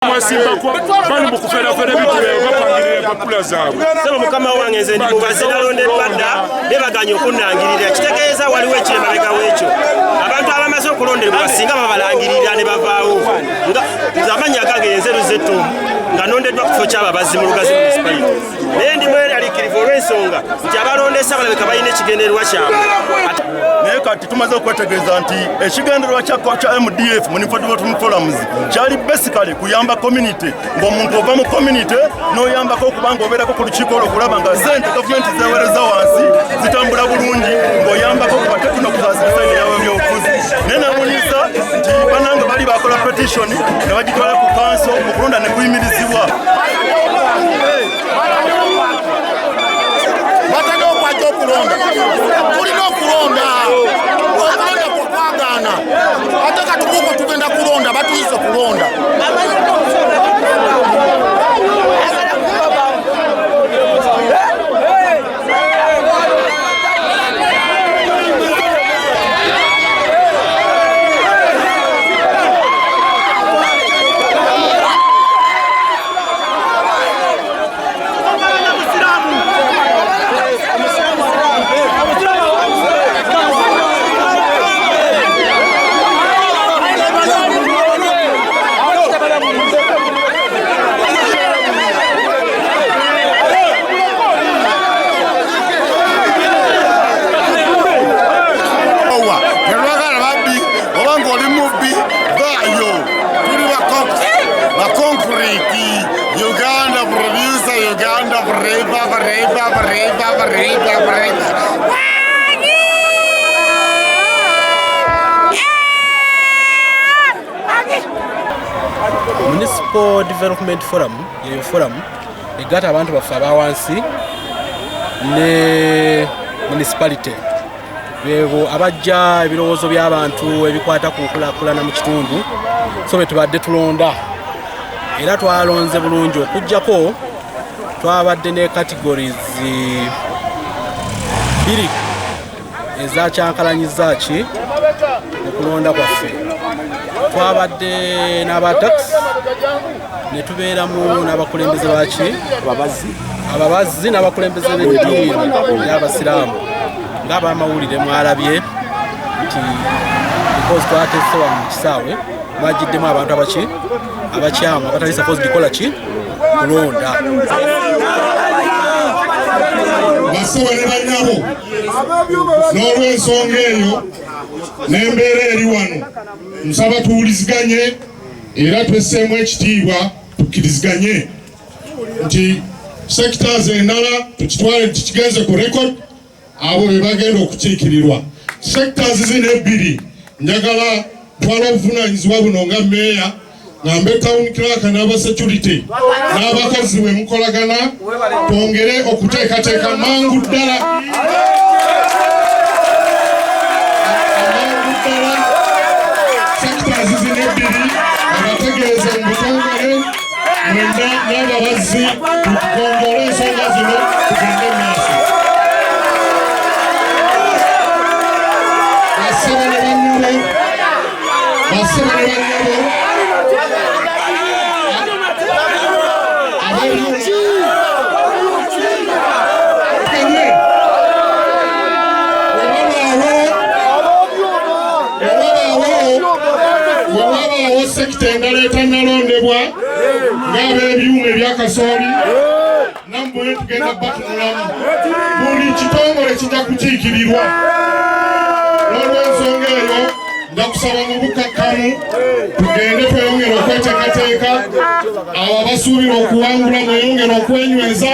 bali mu kuferafera ebintu bapangirira empapula zaabwe. Saba mukama wange nze ndi mubazi nalondeddwa dda bebaganya okunnangirira kitegeeza waliwo ekiremabega w'ekyo abantu abamaze okulonderwa singa babalangirira ne bavaawo nze amannya gange yenzeru zettomu nga nondeddwa ku kifo ky'ababazi mu Lugazi municipality naye ndi mweraliikirivu olw'ensonga nti abalondeesa balabika balina ekigendererwa kyabwe. Naye kati tumaze okwetegeeza nti ekigendererwa kya MDF Municipal Development Forums kyali basically kuyamba community, ng'omuntu ova mu community n'oyambako okubanga obeerako ku lukiiko olw'okulaba nga sente gavumenti zeewereza wansi zitambula bulungi, ng'oyambako ku batekinokuzaazibisaidi yawe byobufuzi. Naye nawuliza nti bannange bali bakola petition ne bagitwala ku kanso okulonda ne kuyimirizibwa. Batali okwajja okulonda, tulina okulonda okulonda kukwagaana ate katukuuko tugenda kulonda batuyise kulonda. Municipal Development Forum yeyo forum egatta abantu baffe abawansi ne municipality bebo abajja ebirowoozo by'abantu ebikwata ku nkulaakulana mu kitundu so bwe tubadde tulonda era twalonze bulungi okujjako twabadde ne categories 2 ezakyankalanyiza ki okulonda kwaffe. Twabadde n'aba Takisi ne tubeeramu n'abakulembeze baki ababazi n'abakulembeze b'eddiini ya Basiraamu ng'abamawulire mwalabye nti because twatesse wano mu kisaawe mwagiddemu abantu abaki abakyamu abatali supposed kola ki kulonda. Basaba ne bannabo n'olw'ensonga eyo n'embeera eri wano nsaba tuwuliziganye era twesseemu ekitiibwa tukkiriziganye nti sectors endala tukitwale tukigenze ku record abo be bagenda okukiikirirwa. Sectors zino 2 njagala twala obuvunaanyizibwa buno nga meeya ngambe town clerk n'aba security n'abakozi bwe mukolagana twongere okuteekateeka mangu ddala sectors zino 2 abategeeze mu bitongole mwenda n'ababazi tugombole ensonga zino tugende maaso. Basaba ne bannabo wewabaawo sekita endala etannalondebwa ng'ab'ebyuma ebyakasooli nammwe tugenda batunulamu buli kitongole kijja kukiikirirwa. N'olw'ensonga eyo ndakusaba mu bukakkamu tugende tweyongera okweteekateeka abo abasuubira okuwangula mweyongera okwenyweza.